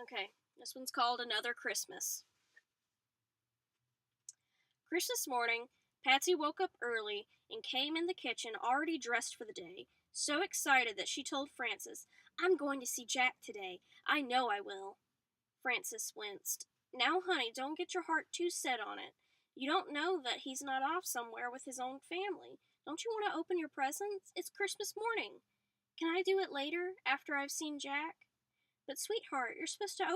Okay, this one's called Another Christmas. Christmas morning, Patsy woke up early and came in the kitchen already dressed for the day, so excited that she told Frances, "I'm going to see Jack today. I know I will." Frances winced. "Now, honey, don't get your heart too set on it. You don't know that he's not off somewhere with his own family. Don't you want to open your presents? It's Christmas morning. Can I do it later, after I've seen Jack?" "But sweetheart, you're supposed to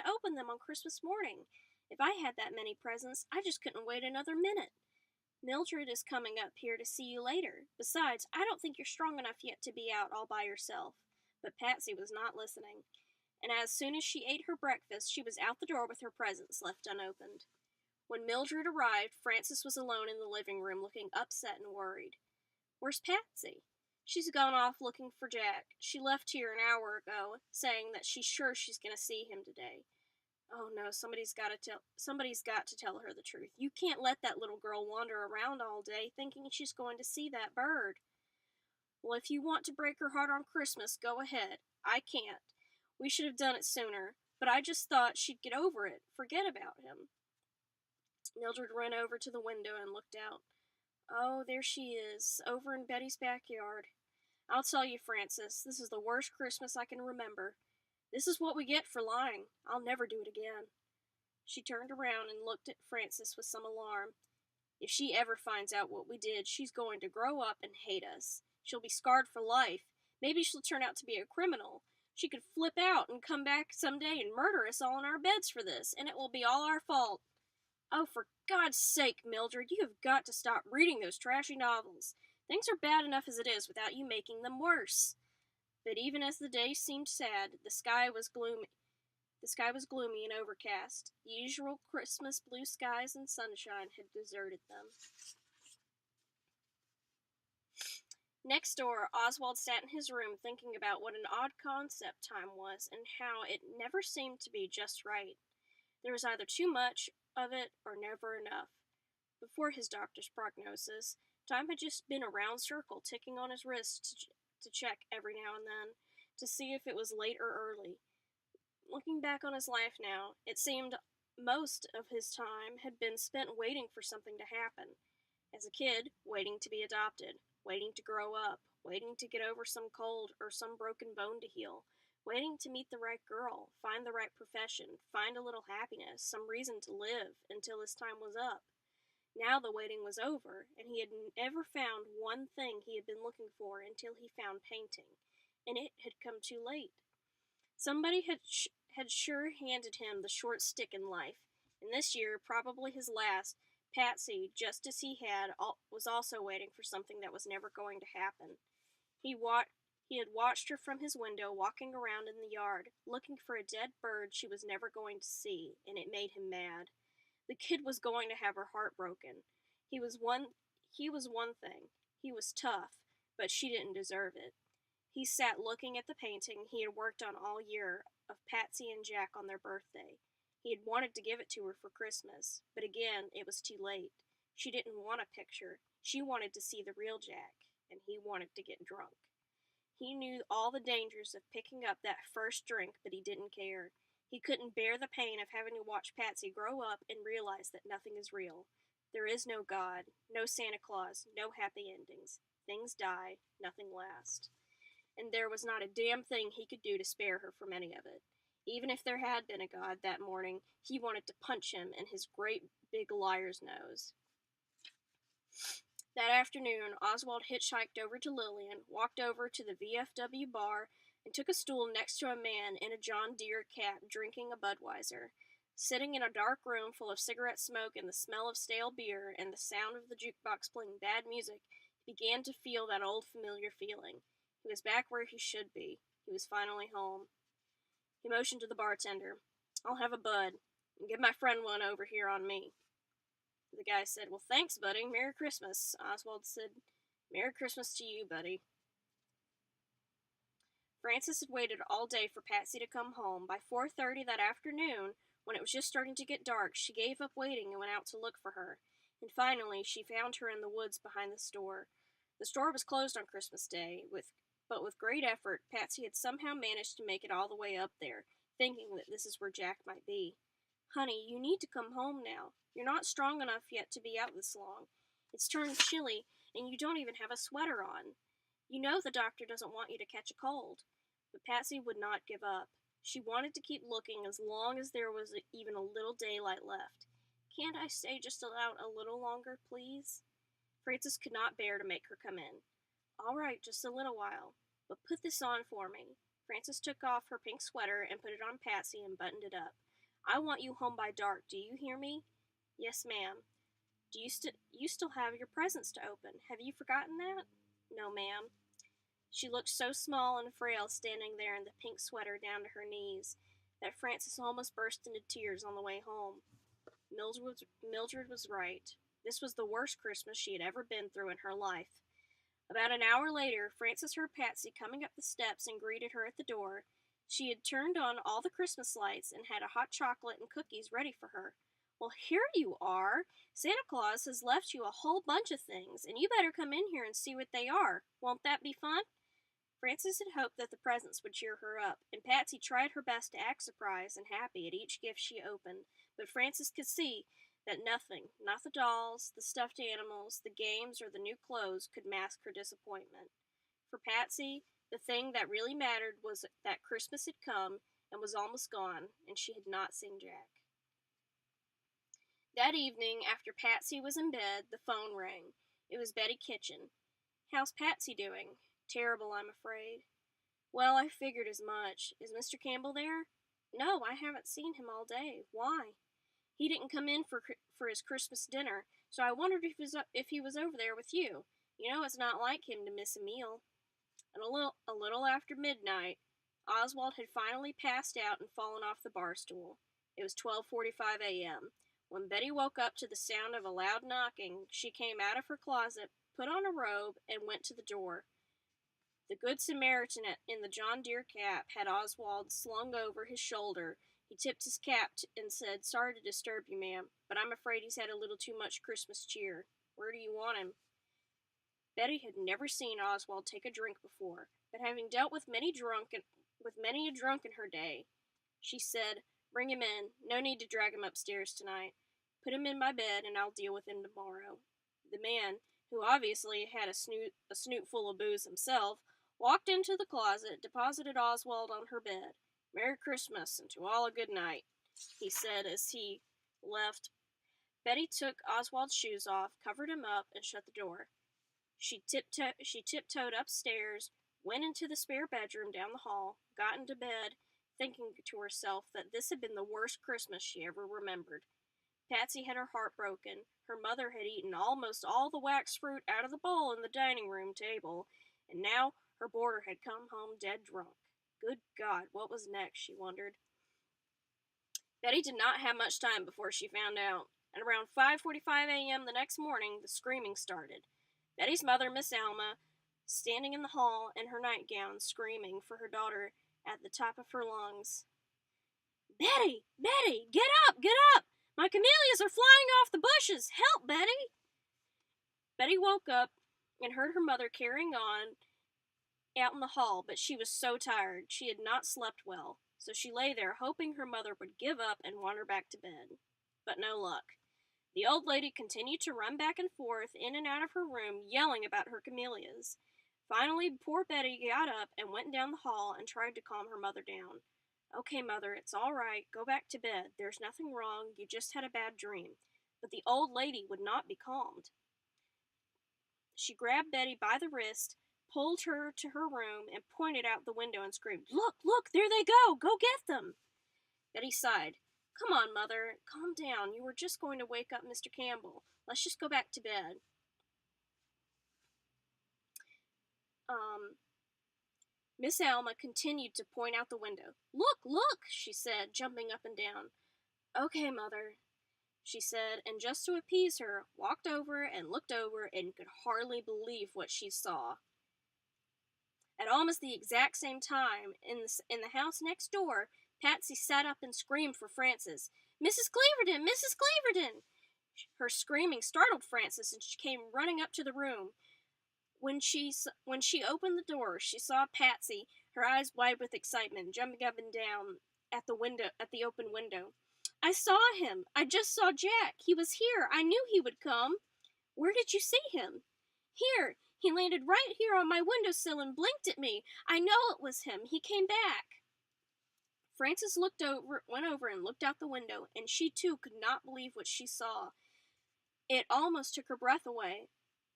open them on Christmas morning. If I had that many presents, I just couldn't wait another minute. Mildred is coming up here to see you later. Besides, I don't think you're strong enough yet to be out all by yourself." But Patsy was not listening, and as soon as she ate her breakfast, she was out the door with her presents left unopened. When Mildred arrived, Frances was alone in the living room, looking upset and worried. "Where's Patsy?" "She's gone off looking for Jack. She left here an hour ago, saying that she's sure she's going to see him today." "Oh no, somebody's got to tell her the truth. You can't let that little girl wander around all day thinking she's going to see that bird." "Well, if you want to break her heart on Christmas, go ahead. I can't. We should have done it sooner, but I just thought she'd get over it, forget about him." Mildred ran over to the window and looked out. "Oh, there she is, over in Betty's backyard. I'll tell you, Frances, this is the worst Christmas I can remember. This is what we get for lying. I'll never do it again." She turned around and looked at Frances with some alarm. "If she ever finds out what we did, she's going to grow up and hate us. She'll be scarred for life. Maybe she'll turn out to be a criminal. She could flip out and come back someday and murder us all in our beds for this, and it will be all our fault. Oh, for God's sake, Mildred, you have got to stop reading those trashy novels. Things are bad enough as it is without you making them worse." But even as the day seemed sad, the sky was gloomy. And overcast. The usual Christmas blue skies and sunshine had deserted them. Next door, Oswald sat in his room thinking about what an odd concept time was and how it never seemed to be just right. There was either too much of it or never enough. Before his doctor's prognosis, time had just been a round circle ticking on his wrist to check every now and then to see if it was late or early. Looking back on his life now, it seemed most of his time had been spent waiting for something to happen. As a kid, waiting to be adopted, waiting to grow up, waiting to get over some cold or some broken bone to heal, waiting to meet the right girl, find the right profession, find a little happiness, some reason to live until his time was up. Now the waiting was over, and he had never found one thing he had been looking for until he found painting, and it had come too late. Somebody had sure handed him the short stick in life, and this year, probably his last, Patsy, just as he was also waiting for something that was never going to happen. He had watched her from his window, walking around in the yard, looking for a dead bird she was never going to see, and it made him mad. The kid was going to have her heart broken. He was one thing. He was tough, but she didn't deserve it. He sat looking at the painting he had worked on all year of Patsy and Jack on their birthday. He had wanted to give it to her for Christmas, but again, it was too late. She didn't want a picture. She wanted to see the real Jack, and he wanted to get drunk. He knew all the dangers of picking up that first drink, but he didn't care. He couldn't bear the pain of having to watch Patsy grow up and realize that nothing is real. There is no God, no Santa Claus, no happy endings. Things die, nothing lasts. And there was not a damn thing he could do to spare her from any of it. Even if there had been a God that morning, he wanted to punch him in his great big liar's nose. That afternoon, Oswald hitchhiked over to Lillian, walked over to the VFW bar, and took a stool next to a man in a John Deere cap drinking a Budweiser. Sitting in a dark room full of cigarette smoke and the smell of stale beer and the sound of the jukebox playing bad music, he began to feel that old familiar feeling. He was back where he should be. He was finally home. He motioned to the bartender. "I'll have a Bud, and give my friend one over here on me." The guy said, "Well, thanks, buddy. Merry Christmas." Oswald said, "Merry Christmas to you, buddy." Frances had waited all day for Patsy to come home. By 4:30 that afternoon, when it was just starting to get dark, she gave up waiting and went out to look for her. And finally, she found her in the woods behind the store. The store was closed on Christmas Day, but with great effort, Patsy had somehow managed to make it all the way up there, thinking that this is where Jack might be. Honey, you need to come home now. You're not strong enough yet to be out this long. It's turned chilly, and you don't even have a sweater on. You know the doctor doesn't want you to catch a cold. But Patsy would not give up. She wanted to keep looking as long as there was even a little daylight left. Can't I stay just out a little longer, please? Frances could not bear to make her come in. All right, just a little while, but put this on for me. Frances took off her pink sweater and put it on Patsy and buttoned it up. I want you home by dark, do you hear me? Yes, ma'am. Do you still have your presents to open? Have you forgotten that? No, ma'am. She looked so small and frail standing there in the pink sweater down to her knees that Frances almost burst into tears on the way home. Mildred was right. This was the worst Christmas she had ever been through in her life. About an hour later, Frances heard Patsy coming up the steps and greeted her at the door. She had turned on all the Christmas lights and had a hot chocolate and cookies ready for her. Well, here you are. Santa Claus has left you a whole bunch of things, and you better come in here and see what they are. Won't that be fun? Frances had hoped that the presents would cheer her up, and Patsy tried her best to act surprised and happy at each gift she opened, but Frances could see that nothing, not the dolls, the stuffed animals, the games, or the new clothes, could mask her disappointment. For Patsy, the thing that really mattered was that Christmas had come and was almost gone, and she had not seen Jack. That evening, after Patsy was in bed, the phone rang. It was Betty Kitchen. How's Patsy doing? Terrible, I'm afraid. Well, I figured as much. Is Mr. Campbell there? No, I haven't seen him all day. Why? He didn't come in for his Christmas dinner, so I wondered if he was over there with you. You know it's not like him to miss a meal. And a little after midnight, Oswald had finally passed out and fallen off the bar stool. It was 12:45 a.m. When Betty woke up to the sound of a loud knocking, she came out of her closet, put on a robe, and went to the door. The Good Samaritan in the John Deere cap had Oswald slung over his shoulder. He tipped his cap and said, Sorry to disturb you, ma'am, but I'm afraid he's had a little too much Christmas cheer. Where do you want him? Betty had never seen Oswald take a drink before, but having dealt with many a drunk in her day, she said, Bring him in. No need to drag him upstairs tonight. Put him in my bed and I'll deal with him tomorrow. The man, who obviously had a snoot full of booze himself, walked into the closet, deposited Oswald on her bed. Merry Christmas, and to all a good night, he said as he left. Betty took Oswald's shoes off, covered him up, and shut the door. She tiptoed upstairs, went into the spare bedroom down the hall, got into bed, thinking to herself that this had been the worst Christmas she ever remembered. Patsy had her heart broken. Her mother had eaten almost all the wax fruit out of the bowl in the dining room table, and now her boarder had come home dead drunk. Good God, what was next, she wondered. Betty did not have much time before she found out. At around 5:45 a.m. the next morning, the screaming started. Betty's mother, Miss Alma, standing in the hall in her nightgown, screaming for her daughter at the top of her lungs. Betty! Betty! Get up! Get up! My camellias are flying off the bushes! Help, Betty! Betty woke up and heard her mother carrying on out in the hall, but she was so tired. She had not slept well, so she lay there hoping her mother would give up and want her back to bed. But no luck. The old lady continued to run back and forth in and out of her room, yelling about her camellias. Finally, poor Betty got up and went down the hall and tried to calm her mother down. Okay, Mother, it's all right. Go back to bed. There's nothing wrong. You just had a bad dream. But the old lady would not be calmed. She grabbed Betty by the wrist, pulled her to her room, and pointed out the window and screamed, Look, look, there they go! Go get them! Betty sighed. Come on, Mother. Calm down. You were just going to wake up Mr. Campbell. Let's just go back to bed. Miss Alma continued to point out the window. Look, look, she said, jumping up and down. Okay, Mother, she said, and just to appease her, walked over and looked over and could hardly believe what she saw. At almost the exact same time, in the house next door, Patsy sat up and screamed for Frances. Mrs. Cleaverton! Mrs. Cleaverton! Her screaming startled Frances, and she came running up to the room. When she opened the door, she saw Patsy, her eyes wide with excitement, jumping up and down at the open window. I saw him. I just saw Jack. He was here. I knew he would come. Where did you see him? Here. He landed right here on my windowsill and blinked at me. I know it was him. He came back. Frances went over and looked out the window, and she too could not believe what she saw. It almost took her breath away.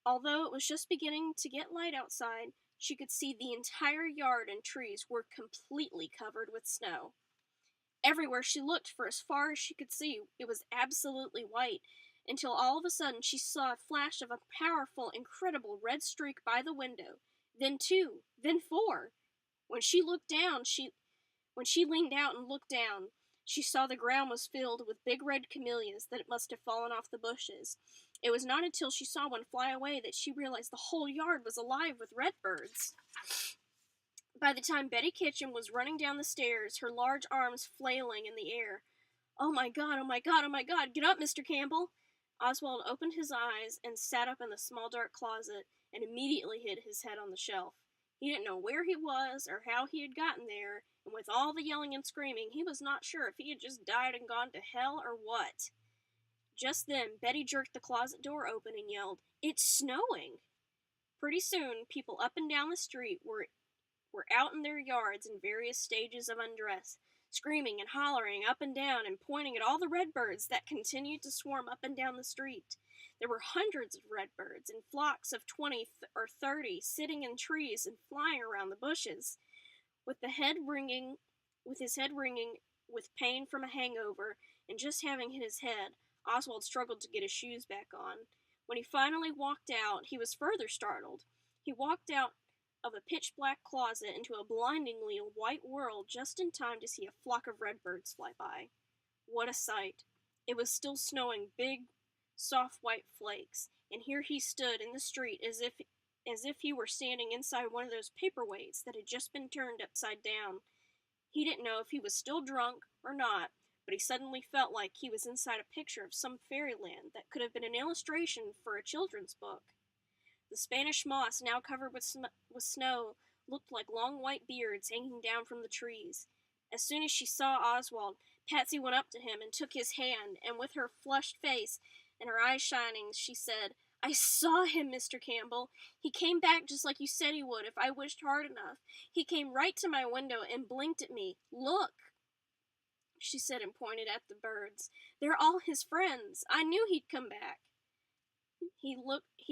Although it was just beginning to get light outside, she could see the entire yard and trees were completely covered with snow. Everywhere she looked for as far as she could see, it was absolutely white, until all of a sudden she saw a flash of a powerful, incredible red streak by the window, then two, then four. When she leaned out and looked down, she saw the ground was filled with big red camellias that must have fallen off the bushes. It was not until she saw one fly away that she realized the whole yard was alive with redbirds. By the time Betty Kitchen was running down the stairs, her large arms flailing in the air. "Oh my God, oh my God, oh my God, get up, Mr. Campbell!" Oswald opened his eyes and sat up in the small dark closet and immediately hid his head on the shelf. He didn't know where he was or how he had gotten there, and with all the yelling and screaming, he was not sure if he had just died and gone to hell or what. Just then, Betty jerked the closet door open and yelled, "It's snowing!" Pretty soon, people up and down the street were out in their yards in various stages of undress, screaming and hollering up and down and pointing at all the redbirds that continued to swarm up and down the street. There were hundreds of redbirds in flocks of 20 or 30 sitting in trees and flying around the bushes. With his head ringing with pain from a hangover and just having hit his head, Oswald struggled to get his shoes back on. When he finally walked out, he was further startled. He walked out of a pitch-black closet into a blindingly white world just in time to see a flock of redbirds fly by. What a sight! It was still snowing big, soft white flakes, and here he stood in the street as if he were standing inside one of those paperweights that had just been turned upside down. He didn't know if he was still drunk or not, but he suddenly felt like he was inside a picture of some fairyland that could have been an illustration for a children's book. The Spanish moss, now covered with snow, looked like long white beards hanging down from the trees. As soon as she saw Oswald, Patsy went up to him and took his hand, and with her flushed face and her eyes shining, she said, "I saw him, Mr. Campbell. He came back just like you said he would if I wished hard enough. He came right to my window and blinked at me. Look," she said and pointed at the birds. "They're all his friends. I knew he'd come back." He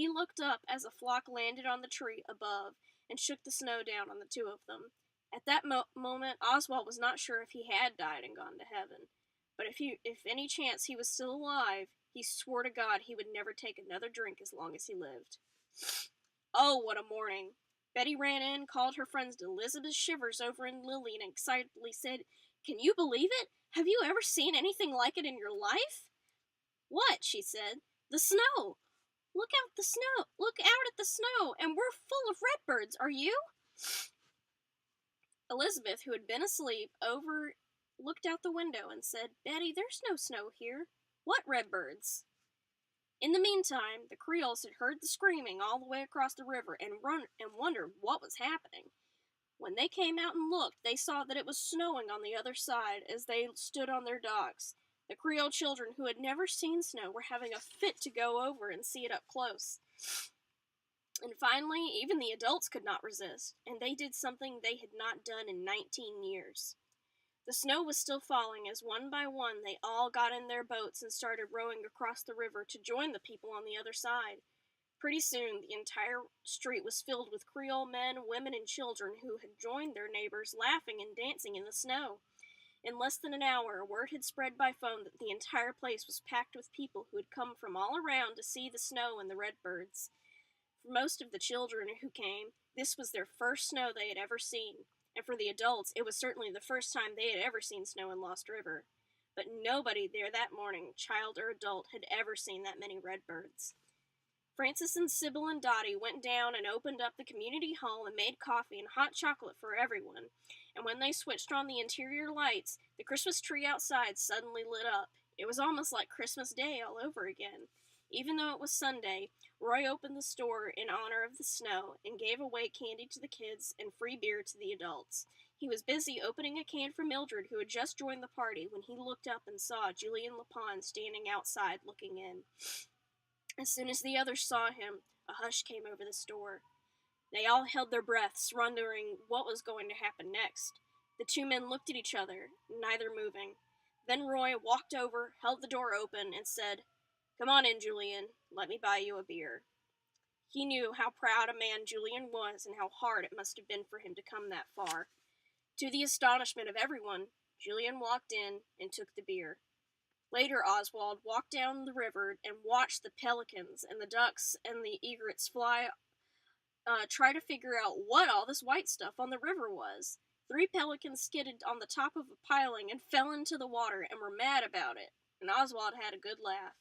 looked up as a flock landed on the tree above and shook the snow down on the two of them. At that moment, Oswald was not sure if he had died and gone to heaven, but if any chance he was still alive, he swore to God he would never take another drink as long as he lived. Oh, what a morning! Betty ran in, called her friends Elizabeth Shivers over in Lily, and excitedly said, "Can you believe it? Have you ever seen anything like it in your life?" "What?" she said. "The snow. Look out at the snow, and we're full of redbirds, are you?" Elizabeth, who had been asleep, looked out the window and said, "Betty, there's no snow here. What redbirds?" In the meantime, the Creoles had heard the screaming all the way across the river and wondered what was happening. When they came out and looked, they saw that it was snowing on the other side as they stood on their docks. The Creole children who had never seen snow were having a fit to go over and see it up close. And finally, even the adults could not resist, and they did something they had not done in 19 years. The snow was still falling as one by one they all got in their boats and started rowing across the river to join the people on the other side. Pretty soon, the entire street was filled with Creole men, women, and children who had joined their neighbors, laughing and dancing in the snow. In less than an hour, word had spread by phone that the entire place was packed with people who had come from all around to see the snow and the redbirds. For most of the children who came, this was their first snow they had ever seen, and for the adults, it was certainly the first time they had ever seen snow in Lost River. But nobody there that morning, child or adult, had ever seen that many redbirds. Frances and Sybil and Dottie went down and opened up the community hall and made coffee and hot chocolate for everyone. And when they switched on the interior lights, the Christmas tree outside suddenly lit up. It was almost like Christmas Day all over again. Even though it was Sunday, Roy opened the store in honor of the snow and gave away candy to the kids and free beer to the adults. He was busy opening a can for Mildred, who had just joined the party, when he looked up and saw Julian Lapon standing outside looking in. As soon as the others saw him, a hush came over the store. They all held their breaths, wondering what was going to happen next. The two men looked at each other, neither moving. Then Roy walked over, held the door open, and said, "Come on in, Julian. Let me buy you a beer." He knew how proud a man Julian was and how hard it must have been for him to come that far. To the astonishment of everyone, Julian walked in and took the beer. Later, Oswald walked down the river and watched the pelicans and the ducks and the egrets try to figure out what all this white stuff on the river was. 3 pelicans skidded on the top of a piling and fell into the water and were mad about it, and Oswald had a good laugh.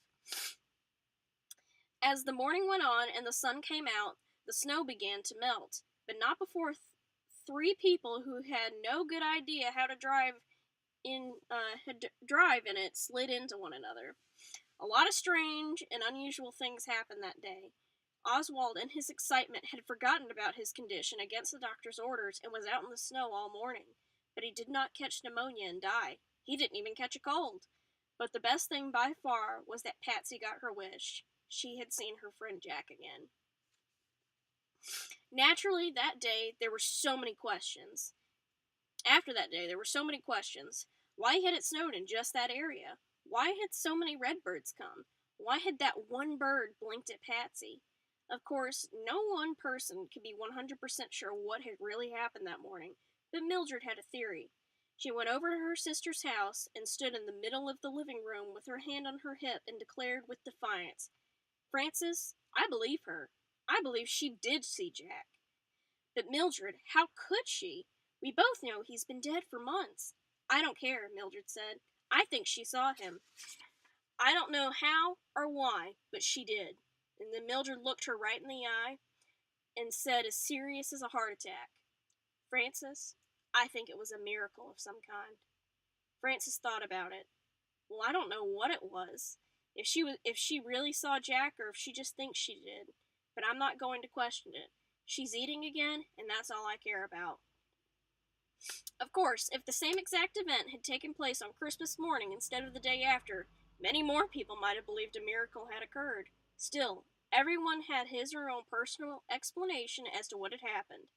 As the morning went on and the sun came out, the snow began to melt, but not before 3 people who had no good idea how to drive in it slid into one another. A lot of strange and unusual things happened that day. Oswald, in his excitement, had forgotten about his condition against the doctor's orders and was out in the snow all morning. But he did not catch pneumonia and die. He didn't even catch a cold. But the best thing by far was that Patsy got her wish. She had seen her friend Jack again. Naturally, that day, there were so many questions. After that day, there were so many questions. Why had it snowed in just that area? Why had so many redbirds come? Why had that one bird blinked at Patsy? Of course, no one person could be 100% sure what had really happened that morning, but Mildred had a theory. She went over to her sister's house and stood in the middle of the living room with her hand on her hip and declared with defiance, "Frances, I believe her. I believe she did see Jack." "But Mildred, how could she? We both know he's been dead for months." "I don't care," Mildred said. "I think she saw him. I don't know how or why, but she did." And then Mildred looked her right in the eye and said, as serious as a heart attack, "Frances, I think it was a miracle of some kind." Frances thought about it. "Well, I don't know what it was. If she really saw Jack or if she just thinks she did. But I'm not going to question it. She's eating again, and that's all I care about." Of course, if the same exact event had taken place on Christmas morning instead of the day after, many more people might have believed a miracle had occurred. Still, everyone had his or her own personal explanation as to what had happened.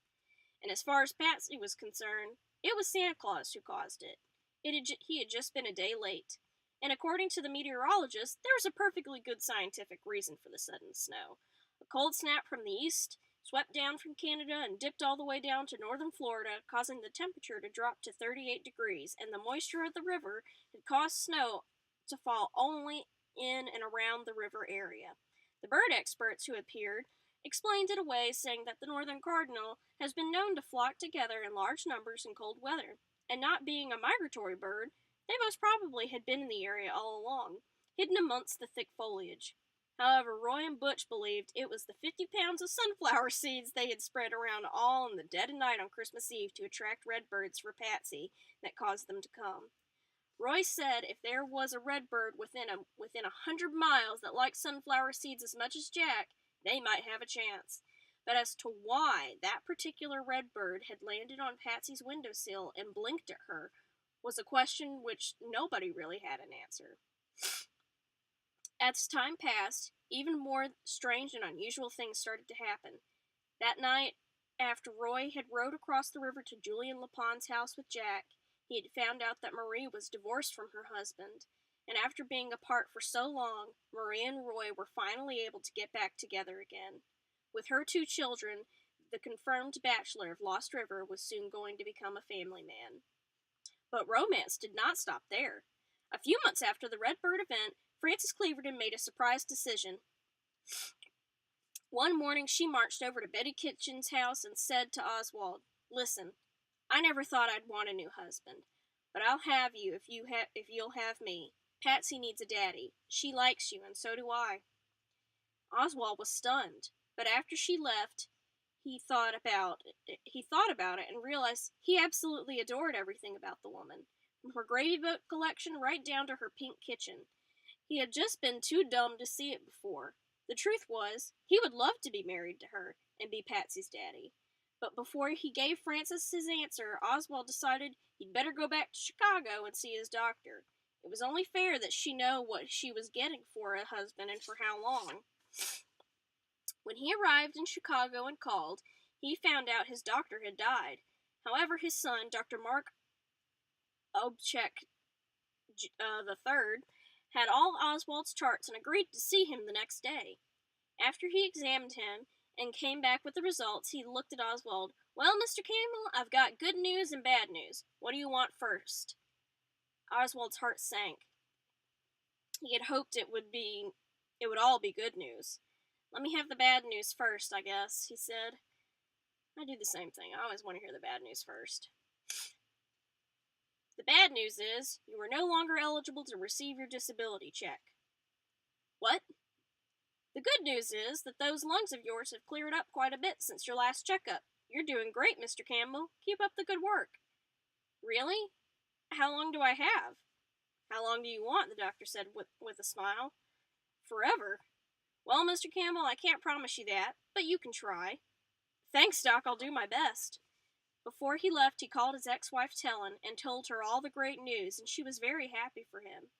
And as far as Patsy was concerned, it was Santa Claus who caused it. He had just been a day late. And according to the meteorologist, there was a perfectly good scientific reason for the sudden snow. A cold snap from the east swept down from Canada and dipped all the way down to northern Florida, causing the temperature to drop to 38 degrees, and the moisture of the river had caused snow to fall only in and around the river area. The bird experts who appeared explained it away, saying that the northern cardinal has been known to flock together in large numbers in cold weather, and not being a migratory bird, they most probably had been in the area all along, hidden amongst the thick foliage. However, Roy and Butch believed it was the 50 pounds of sunflower seeds they had spread around all in the dead of night on Christmas Eve to attract redbirds for Patsy that caused them to come. Roy said if there was a redbird within 100 miles that liked sunflower seeds as much as Jack, they might have a chance. But as to why that particular redbird had landed on Patsy's windowsill and blinked at her was a question which nobody really had an answer. As time passed, even more strange and unusual things started to happen. That night, after Roy had rowed across the river to Julian Lapon's house with Jack, he had found out that Marie was divorced from her husband, and after being apart for so long, Marie and Roy were finally able to get back together again. With her 2 children, the confirmed bachelor of Lost River was soon going to become a family man. But romance did not stop there. A few months after the Redbird event, Frances Cleaverton made a surprise decision. One morning she marched over to Betty Kitchen's house and said to Oswald, "Listen, I never thought I'd want a new husband, but I'll have you if you'll have me. Patsy needs a daddy. She likes you, and so do I." Oswald was stunned, but after she left, he thought about it and realized he absolutely adored everything about the woman, from her gravy boat collection right down to her pink kitchen. He had just been too dumb to see it before. The truth was, he would love to be married to her and be Patsy's daddy. But before he gave Frances his answer, Oswald decided he'd better go back to Chicago and see his doctor. It was only fair that she know what she was getting for a husband and for how long. When he arrived in Chicago and called, he found out his doctor had died. However, his son, Dr. Mark Obchek III, had all Oswald's charts and agreed to see him the next day. After he examined him and came back with the results, he looked at Oswald. "Well, Mr. Campbell, I've got good news and bad news. What do you want first?" Oswald's heart sank. He had hoped it would all be good news. "Let me have the bad news first, I guess," he said. I do the same thing. I always want to hear the bad news first. "The bad news is, you are no longer eligible to receive your disability check." "What?" "The good news is that those lungs of yours have cleared up quite a bit since your last checkup. You're doing great, Mr. Campbell. Keep up the good work." "Really? How long do I have?" "How long do you want?" the doctor said with a smile. "Forever." "Well, Mr. Campbell, I can't promise you that, but you can try." "Thanks, Doc, I'll do my best." Before he left, he called his ex-wife Helen and told her all the great news, and she was very happy for him.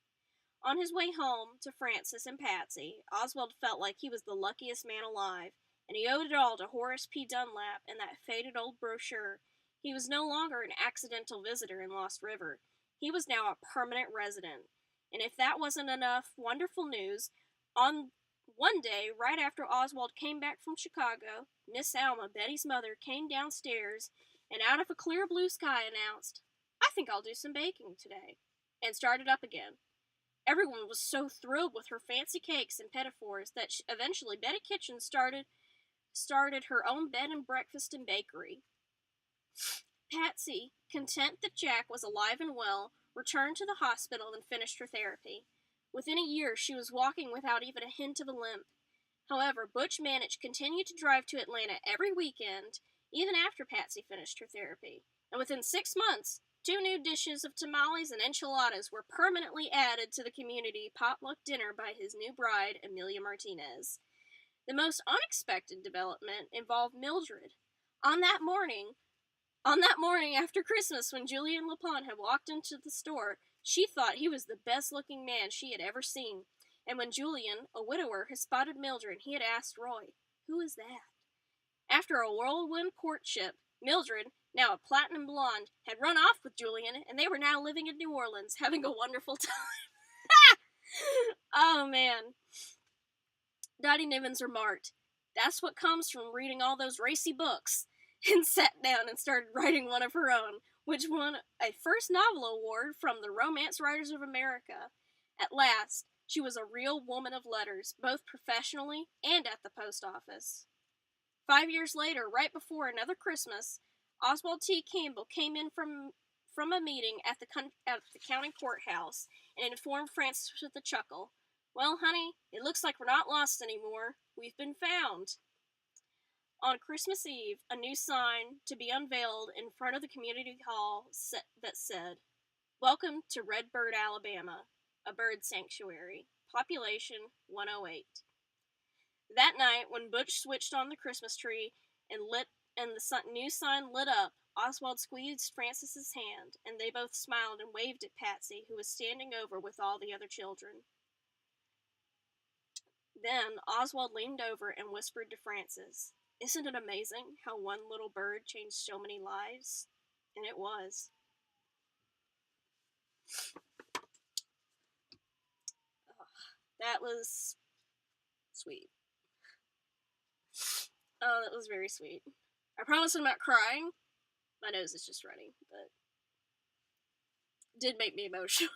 On his way home to Frances and Patsy, Oswald felt like he was the luckiest man alive, and he owed it all to Horace P. Dunlap and that faded old brochure. He was no longer an accidental visitor in Lost River. He was now a permanent resident. And if that wasn't enough wonderful news, on one day, right after Oswald came back from Chicago, Miss Alma, Betty's mother, came downstairs and out of a clear blue sky announced, "I think I'll do some baking today," and started up again. Everyone was so thrilled with her fancy cakes and pinafores that eventually Betty Kitchen started her own bed and breakfast and bakery. Patsy, content that Jack was alive and well, returned to the hospital and finished her therapy. Within a year, she was walking without even a hint of a limp. However, Butch managed continued to drive to Atlanta every weekend, even after Patsy finished her therapy. And within 6 months, 2 new dishes of tamales and enchiladas were permanently added to the community potluck dinner by his new bride, Amelia Martinez. The most unexpected development involved Mildred. On that morning after Christmas, when Julian LaPont had walked into the store, she thought he was the best-looking man she had ever seen. And when Julian, a widower, had spotted Mildred, he had asked Roy, "Who is that?" After a whirlwind courtship, Mildred, now a platinum blonde, had run off with Julian, and they were now living in New Orleans, having a wonderful time. Oh, man. Dottie Nivens remarked, "That's what comes from reading all those racy books," and sat down and started writing one of her own, which won a first novel award from the Romance Writers of America. At last, she was a real woman of letters, both professionally and at the post office. 5 years later, right before another Christmas, Oswald T. Campbell came in from a meeting at the county courthouse and informed Frances with a chuckle, "Well, honey, it looks like we're not lost anymore. We've been found." On Christmas Eve, a new sign to be unveiled in front of the community hall that said, "Welcome to Redbird, Alabama, a bird sanctuary. Population 108. That night, when Butch switched on the Christmas tree and the new sign lit up, Oswald squeezed Frances's hand, and they both smiled and waved at Patsy, who was standing over with all the other children. Then Oswald leaned over and whispered to Frances, "Isn't it amazing how one little bird changed so many lives?" And it was. That was sweet. Oh, that was very sweet. I promise I'm not crying. My nose is just running, but it did make me emotional.